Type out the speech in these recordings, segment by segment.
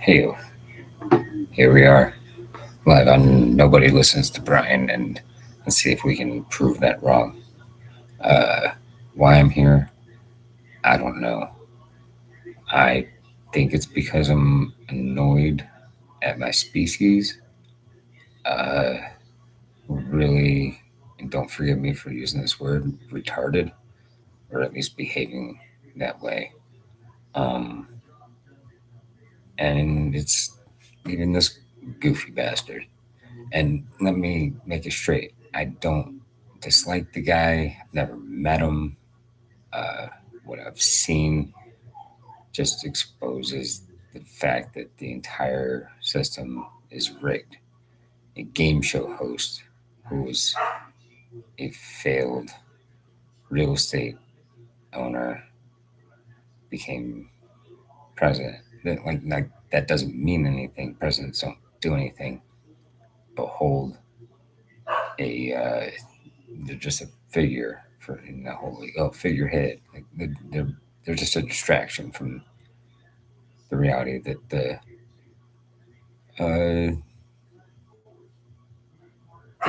Hey, here we are, live on Nobody Listens to Brian, and let's see if we can prove that wrong. Uh, why I'm here, I don't know. I think it's because I'm annoyed at my species. Uh, really, and don't forgive me for using this word, retarded, or at least behaving that way. Um, and it's even this goofy bastard. And let me make it straight. I don't dislike the guy. I've never met him. Uh, what I've seen just exposes the fact that the entire system is rigged. A game show host who was a failed real estate owner became president. Like that doesn't mean anything. Presidents don't do anything but hold a they're just a figure for in the whole figurehead. Like they're just a distraction from the reality that the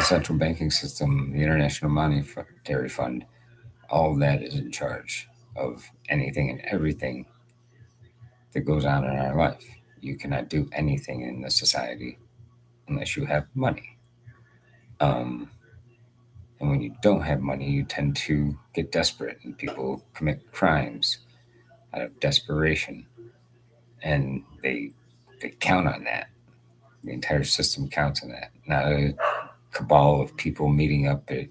central banking system, the International Monetary Fund, all of that is in charge of anything and everything that goes on in our life. You cannot do anything in this society unless you have money. Um, and when you don't have money, you tend to get desperate, and people commit crimes out of desperation, and they count on that. The entire system counts on that. Not a cabal of people meeting up at.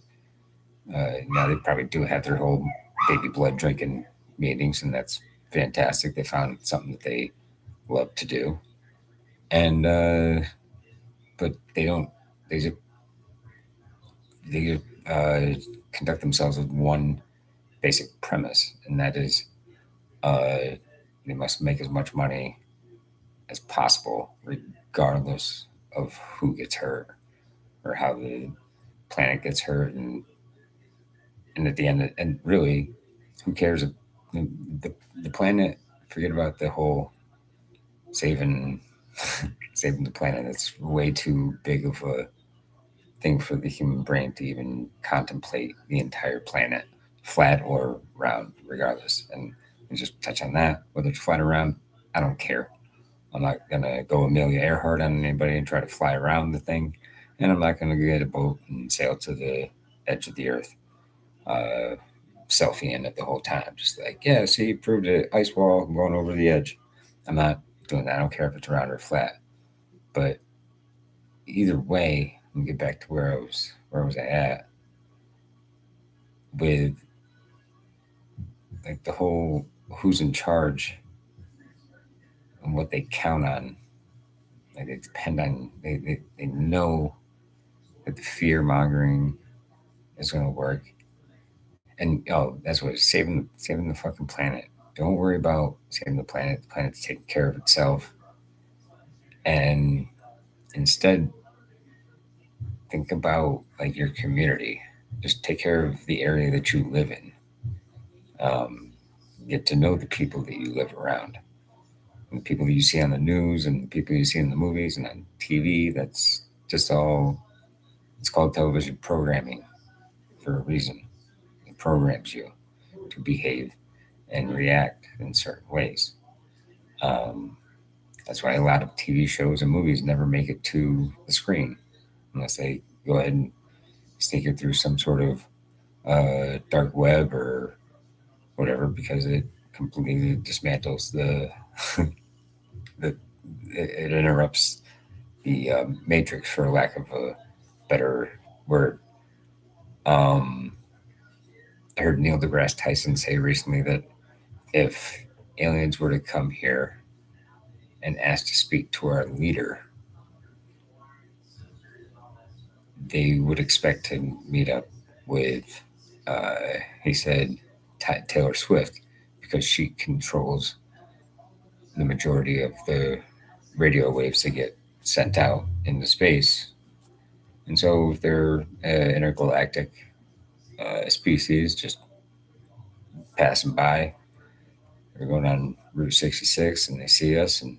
They probably do have their whole baby blood drinking meetings, and that's fantastic. They found something that they love to do, and but they don't. They just they conduct themselves with one basic premise, and that is uh, they must make as much money as possible, regardless of who gets hurt or how the planet gets hurt, and at the end, and really, who cares if the the planet? Forget about the whole saving saving the planet. That's way too big of a thing for the human brain to even contemplate the entire planet, flat or round, regardless. And we just touch on that, whether it's flat or round, I don't care. I'm not gonna go Amelia Earhart on anybody and try to fly around the thing, and I'm not gonna get a boat and sail to the edge of the earth, uh, selfie in it the whole time. Just like, yeah, see, proved it, ice wall, I'm going over the edge. I'm not doing that. I don't care if it's round or flat. But either way, let me get back to where I was at with like the whole who's in charge and what they count on. Like they depend on they know that the fear mongering is going to work. And that's what saving the fucking planet. Don't worry about saving the planet. The planet's taking care of itself. And instead, think about like your community. Just take care of the area that you live in. Um, get to know the people that you live around, and the people that you see on the news, and the people you see in the movies and on TV. That's just all. It's called television programming for a reason. It programs you to behave and react in certain ways. Um, that's why a lot of TV shows and movies never make it to the screen unless they go ahead and sneak it through some sort of dark web or whatever, because it completely dismantles the it interrupts the matrix, for lack of a better word. Um, I heard Neil deGrasse Tyson say recently that if aliens were to come here and ask to speak to our leader, they would expect to meet up with, uh, he said, Taylor Swift, because she controls the majority of the radio waves that get sent out into space. And so, if they're intergalactic species just passing by, they're going on Route 66 and they see us, and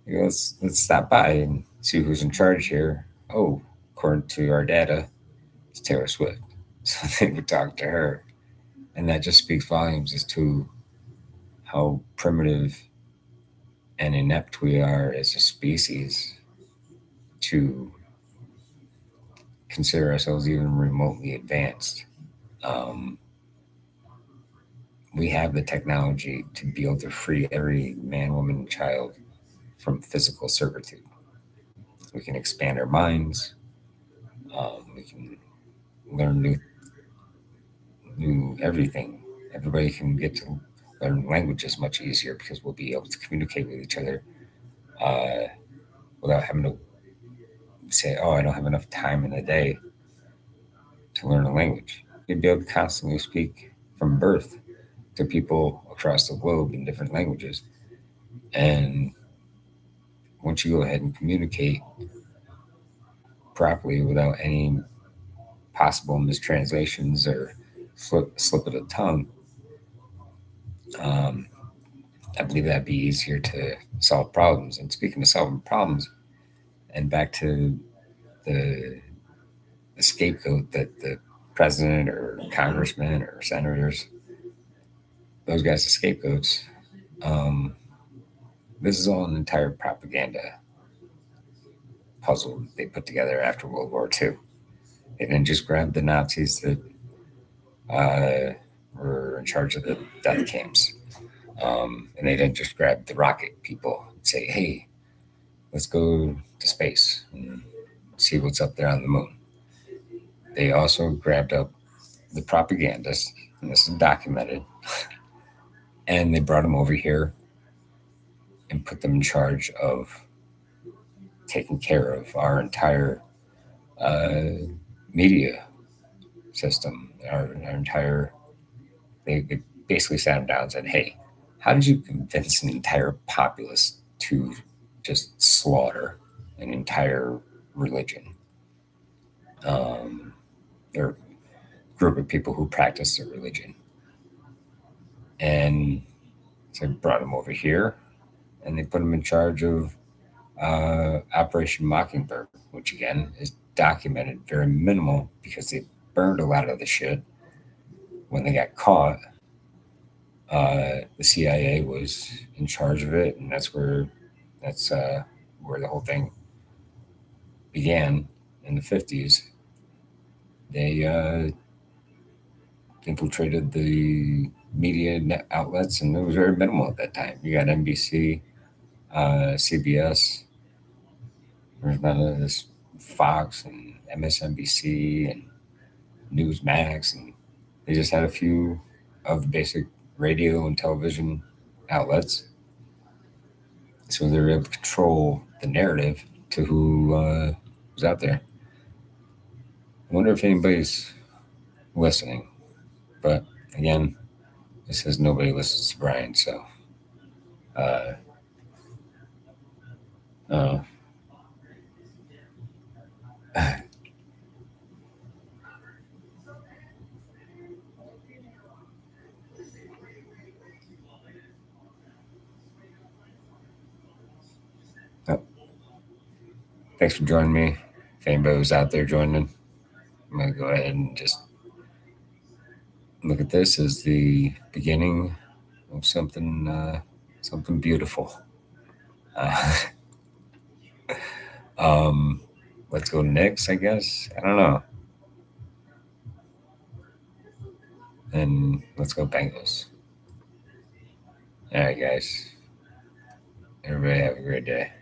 Let's stop by and see who's in charge here. Oh, according to our data, it's Taylor Swift. So they would talk to her, and that just speaks volumes as to how primitive and inept we are as a species to consider ourselves even remotely advanced. Um, we have the technology to be able to free every man, woman, and child from physical servitude. We can expand our minds. We can learn new everything. Everybody can get to learn languages much easier because we'll be able to communicate with each other uh, without having to say, "Oh, I don't have enough time in the day to learn a language." You'd be able to constantly speak from birth to people across the globe in different languages. And once you go ahead and communicate properly without any possible mistranslations or slip of the tongue, um, I believe that'd be easier to solve problems. And speaking of solving problems, and back to the, the scapegoat that the president or congressman or senators, those guys are scapegoats. Um, this is all an entire propaganda puzzle they put together after World War II. They didn't just grab the Nazis that were in charge of the death camps. And they didn't just grab the rocket people and say, hey, let's go to space and see what's up there on the moon. They also grabbed up the propagandists, and this is documented, and they brought them over here and put them in charge of taking care of our entire uh, media system, our entire. They basically sat them down and said, "Hey, how did you convince an entire populace to just slaughter an entire religion or group of people who practice their religion?" And so I brought them over here, and they put them in charge of Operation Mockingbird, which again is documented, very minimal because they burned a lot of the shit when they got caught. The CIA was in charge of it, and that's where the whole thing began in the 50s. They infiltrated the media outlets, and it was very minimal at that time. You got NBC, CBS. There's none of this Fox and MSNBC and Newsmax, and they just had a few of the basic radio and television outlets. So they were able to control the narrative to who was out there. I wonder if anybody's listening. But again, it says nobody listens to Brian, so uh, uh, oh, thanks for joining me. If anybody was out there joining, I'm going to go ahead and just look at this as the beginning of something beautiful. Uh, um, let's go Knicks, I guess. I don't know. And let's go Bengals. All right, guys. Everybody have a great day.